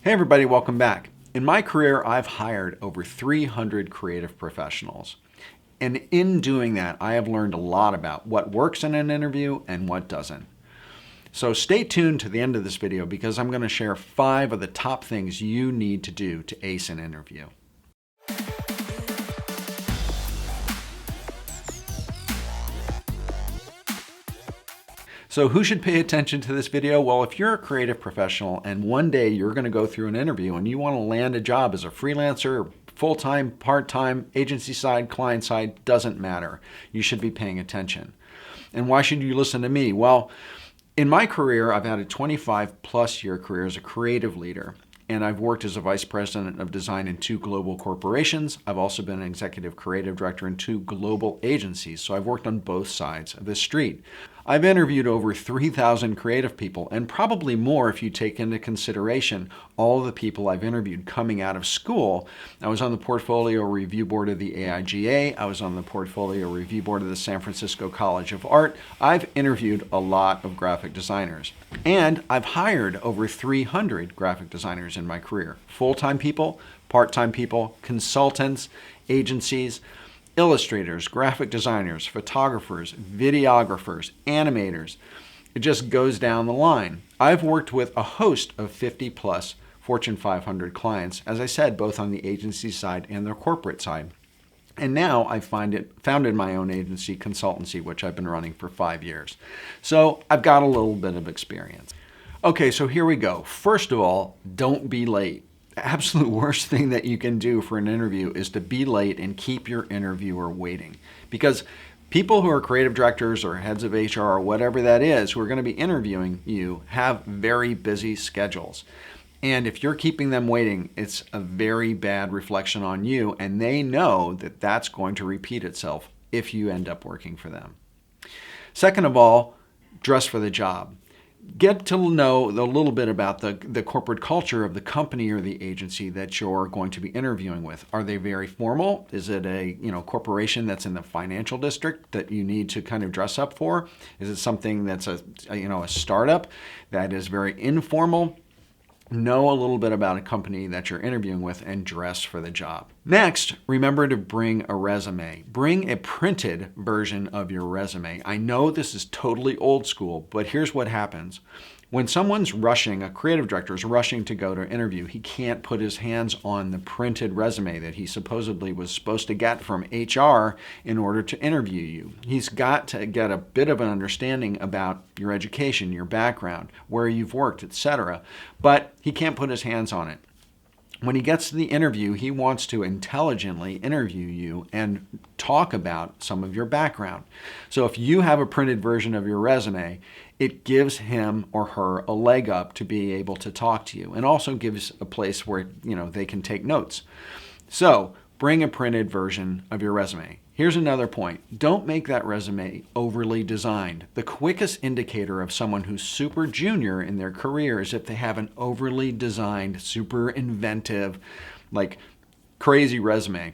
Hey everybody, welcome back. In my career, I've hired over 300 creative professionals. And in doing that, I have learned a lot about what works in an interview and what doesn't. So stay tuned to the end of this video because I'm going to share 5 of the top things you need to do to ace an interview. So who should pay attention to this video? Well, if you're a creative professional and one day you're going to go through an interview and you want to land a job as a freelancer, full-time, part-time, agency side, client side, doesn't matter. You should be paying attention. And why should you listen to me? Well, in my career, I've had a 25 plus year career as a creative leader. And I've worked as a vice president of design in 2 global corporations. I've also been an executive creative director in 2 global agencies. So I've worked on both sides of the street. I've interviewed over 3,000 creative people, and probably more if you take into consideration all the people I've interviewed coming out of school. I was on the portfolio review board of the AIGA. I was on the portfolio review board of the San Francisco College of Art. I've interviewed a lot of graphic designers. And I've hired over 300 graphic designers in my career. Full-time people, part-time people, consultants, agencies, illustrators, graphic designers, photographers, videographers, animators. It just goes down the line. I've worked with a host of 50 plus Fortune 500 clients, as I said, both on the agency side and the corporate side. And now I've founded my own agency consultancy, which I've been running for 5 years. So I've got a little bit of experience. Okay, so here we go. First of all, don't be late. The absolute worst thing that you can do for an interview is to be late and keep your interviewer waiting. Because people who are creative directors or heads of HR or whatever that is who are going to be interviewing you have very busy schedules. And if you're keeping them waiting, it's a very bad reflection on you, and they know that that's going to repeat itself if you end up working for them. Second of all, dress for the job. Get to know a little bit about the corporate culture of the company or the agency that you're going to be interviewing with. Are they very formal? Is it a corporation that's in the financial district that you need to kind of dress up for? Is it something that's a startup that is very informal? Know a little bit about a company that you're interviewing with and dress for the job. Next, remember to bring a resume. Bring a printed version of your resume. I know this is totally old school, but here's what happens. When someone's rushing, a creative director is rushing to go to an interview, he can't put his hands on the printed resume that he supposedly was supposed to get from HR in order to interview you. He's got to get a bit of an understanding about your education, your background, where you've worked, etc. But he can't put his hands on it. When he gets to the interview, he wants to intelligently interview you and talk about some of your background. So if you have a printed version of your resume, it gives him or her a leg up to be able to talk to you, and also gives a place where they can take notes. So bring a printed version of your resume. Here's another point. Don't make that resume overly designed. The quickest indicator of someone who's super junior in their career is if they have an overly designed, super inventive, like crazy resume.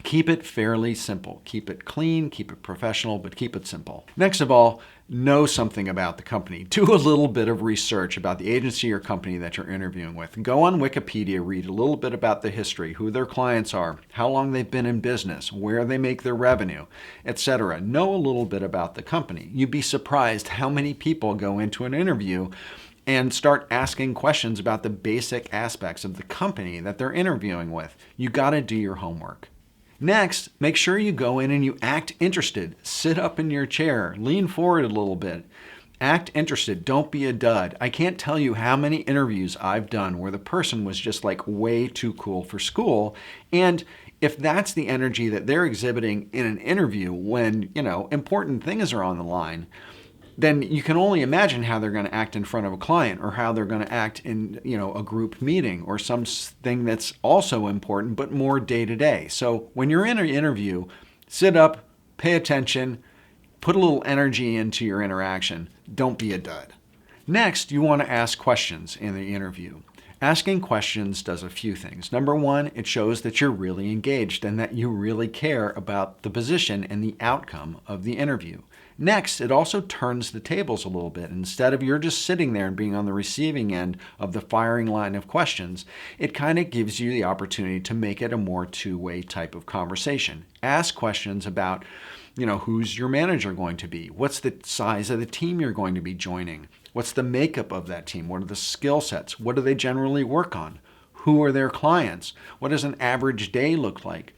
Keep it fairly simple. Keep it clean, keep it professional, but keep it simple. Next of all, know something about the company. Do a little bit of research about the agency or company that you're interviewing with. Go on Wikipedia, read a little bit about the history, who their clients are, how long they've been in business, where they make their revenue, etc. Know a little bit about the company. You'd be surprised how many people go into an interview and start asking questions about the basic aspects of the company that they're interviewing with. You got to do your homework. Next, make sure you go in and you act interested. Sit up in your chair, lean forward a little bit. Act interested, don't be a dud. I can't tell you how many interviews I've done where the person was just like way too cool for school. And if that's the energy that they're exhibiting in an interview when, important things are on the line, then you can only imagine how they're going to act in front of a client, or how they're going to act in, a group meeting or something that's also important, but more day to day. So when you're in an interview, sit up, pay attention, put a little energy into your interaction. Don't be a dud. Next, you want to ask questions in the interview. Asking questions does a few things. Number one, it shows that you're really engaged and that you really care about the position and the outcome of the interview. Next, it also turns the tables a little bit. Instead of you're just sitting there and being on the receiving end of the firing line of questions, it kind of gives you the opportunity to make it a more two-way type of conversation. Ask questions about, who's your manager going to be? What's the size of the team you're going to be joining? What's the makeup of that team? What are the skill sets? What do they generally work on? Who are their clients? What does an average day look like?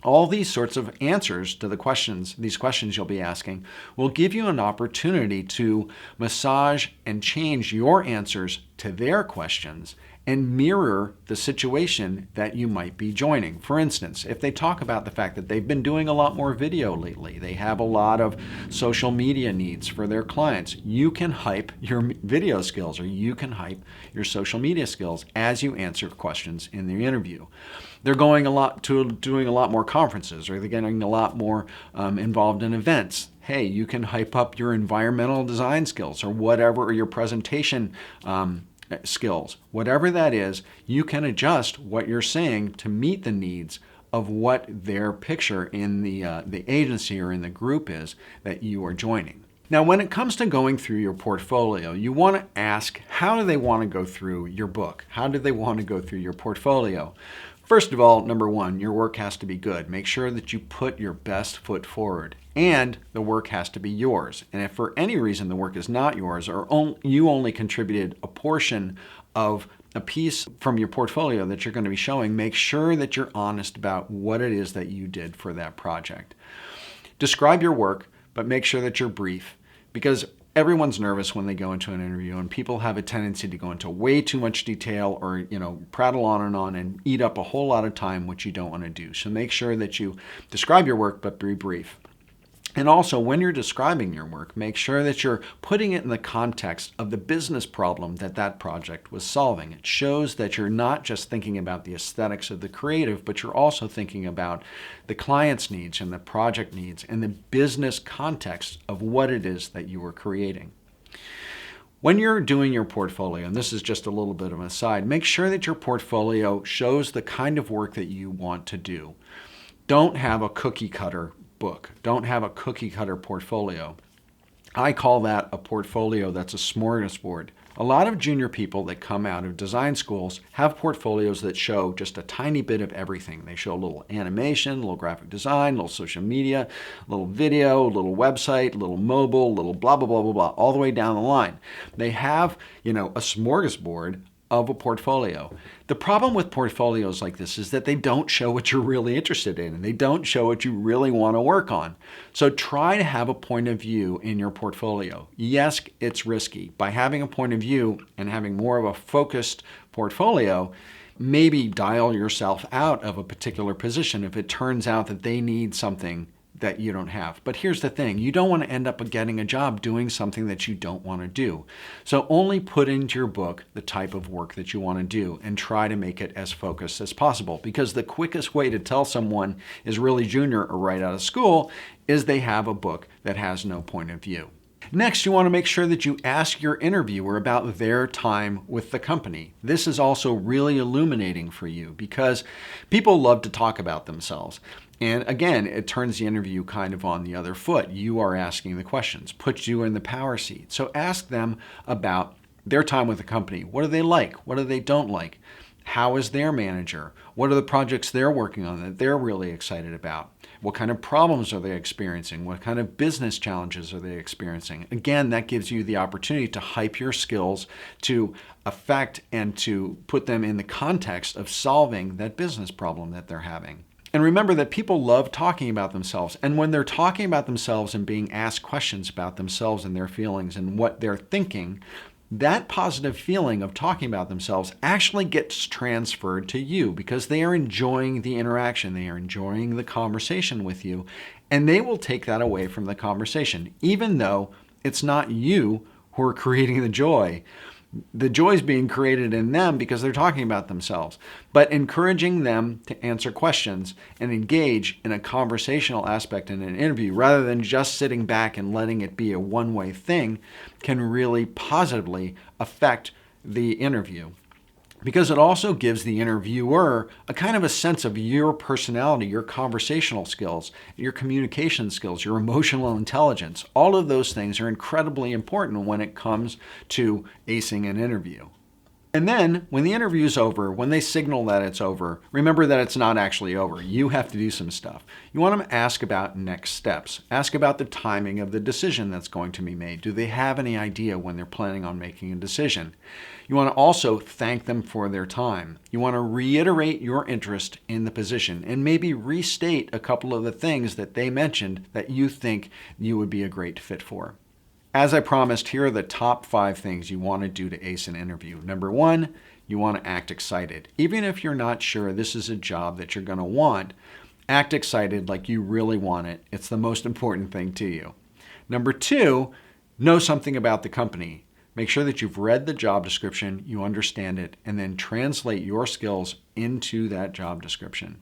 All these sorts of answers to these questions you'll be asking, will give you an opportunity to massage and change your answers to their questions and mirror the situation that you might be joining. For instance, if they talk about the fact that they've been doing a lot more video lately, they have a lot of social media needs for their clients, you can hype your video skills or you can hype your social media skills as you answer questions in the interview. They're doing a lot more conferences, or they're getting a lot more involved in events. Hey, you can hype up your environmental design skills or whatever, or your presentation skills. Whatever that is, you can adjust what you're saying to meet the needs of what their picture in the agency or in the group is that you are joining. Now, when it comes to going through your portfolio, you want to ask, how do they want to go through your book? How do they want to go through your portfolio? First of all, number one, your work has to be good. Make sure that you put your best foot forward, and the work has to be yours. And if for any reason the work is not yours, or you only contributed a portion of a piece from your portfolio that you're going to be showing, make sure that you're honest about what it is that you did for that project. Describe your work, but make sure that you're brief, because everyone's nervous when they go into an interview, and people have a tendency to go into way too much detail or, prattle on and eat up a whole lot of time, which you don't want to do. So make sure that you describe your work, but be brief. And also, when you're describing your work, make sure that you're putting it in the context of the business problem that project was solving. It shows that you're not just thinking about the aesthetics of the creative, but you're also thinking about the client's needs and the project needs and the business context of what it is that you are creating. When you're doing your portfolio, and this is just a little bit of an aside, make sure that your portfolio shows the kind of work that you want to do. Don't have a cookie cutter book. Don't have a cookie cutter portfolio. I call that a portfolio that's a smorgasbord. A lot of junior people that come out of design schools have portfolios that show just a tiny bit of everything. They show a little animation, a little graphic design, a little social media, a little video, a little website, a little mobile, a little blah, blah, blah, blah, blah, all the way down the line. They have, a smorgasbord of a portfolio. The problem with portfolios like this is that they don't show what you're really interested in, and they don't show what you really want to work on. So try to have a point of view in your portfolio. Yes, it's risky. By having a point of view and having more of a focused portfolio, maybe dial yourself out of a particular position if it turns out that they need something that you don't have. But here's the thing, you don't want to end up getting a job doing something that you don't want to do. So only put into your book the type of work that you want to do and try to make it as focused as possible, because the quickest way to tell someone is really junior or right out of school is they have a book that has no point of view. Next, you want to make sure that you ask your interviewer about their time with the company. This is also really illuminating for you because people love to talk about themselves. And again, it turns the interview kind of on the other foot. You are asking the questions, puts you in the power seat. So ask them about their time with the company. What do they like? What do they don't like? How is their manager? What are the projects they're working on that they're really excited about? What kind of problems are they experiencing? What kind of business challenges are they experiencing? Again, that gives you the opportunity to hype your skills to affect and to put them in the context of solving that business problem that they're having. And remember that people love talking about themselves. And when they're talking about themselves and being asked questions about themselves and their feelings and what they're thinking, that positive feeling of talking about themselves actually gets transferred to you because they are enjoying the interaction. They are enjoying the conversation with you, and they will take that away from the conversation, even though it's not you who are creating the joy. The joy is being created in them because they're talking about themselves. But encouraging them to answer questions and engage in a conversational aspect in an interview rather than just sitting back and letting it be a one-way thing can really positively affect the interview. because it also gives the interviewer a kind of a sense of your personality, your conversational skills, your communication skills, your emotional intelligence. All of those things are incredibly important when it comes to acing an interview. And then when the interview is over, when they signal that it's over, remember that it's not actually over. You have to do some stuff. You want them to ask about next steps. Ask about the timing of the decision that's going to be made. Do they have any idea when they're planning on making a decision? You want to also thank them for their time. You want to reiterate your interest in the position and maybe restate a couple of the things that they mentioned that you think you would be a great fit for. As I promised, here are the top 5 things you want to do to ace an interview. Number 1, you want to act excited. Even if you're not sure this is a job that you're going to want, act excited like you really want it. It's the most important thing to you. Number 2, know something about the company. Make sure that you've read the job description, you understand it, and then translate your skills into that job description.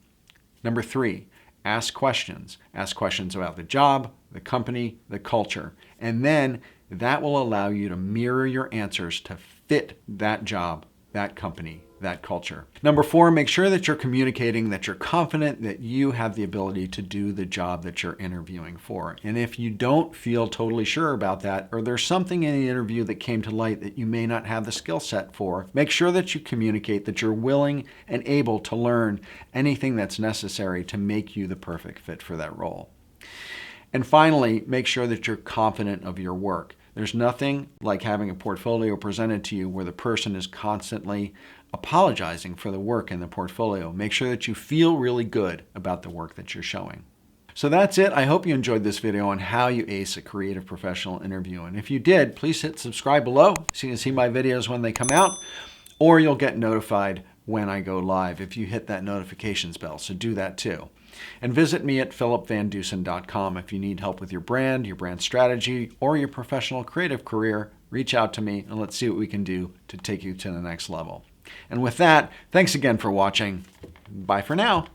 Number 3, ask questions. Ask questions about the job, the company, the culture. And then that will allow you to mirror your answers to fit that job, that company, that culture. Number 4, make sure that you're communicating that you're confident that you have the ability to do the job that you're interviewing for. And if you don't feel totally sure about that, or there's something in the interview that came to light that you may not have the skill set for, make sure that you communicate that you're willing and able to learn anything that's necessary to make you the perfect fit for that role. And finally, make sure that you're confident of your work. There's nothing like having a portfolio presented to you where the person is constantly apologizing for the work in the portfolio. Make sure that you feel really good about the work that you're showing. So that's it. I hope you enjoyed this video on how you ace a creative professional interview. And if you did, please hit subscribe below so you can see my videos when they come out, or you'll get notified when I go live if you hit that notifications bell. So do that too. And visit me at philipvandusen.com if you need help with your brand strategy, or your professional creative career. Reach out to me and let's see what we can do to take you to the next level. And with that, thanks again for watching. Bye for now.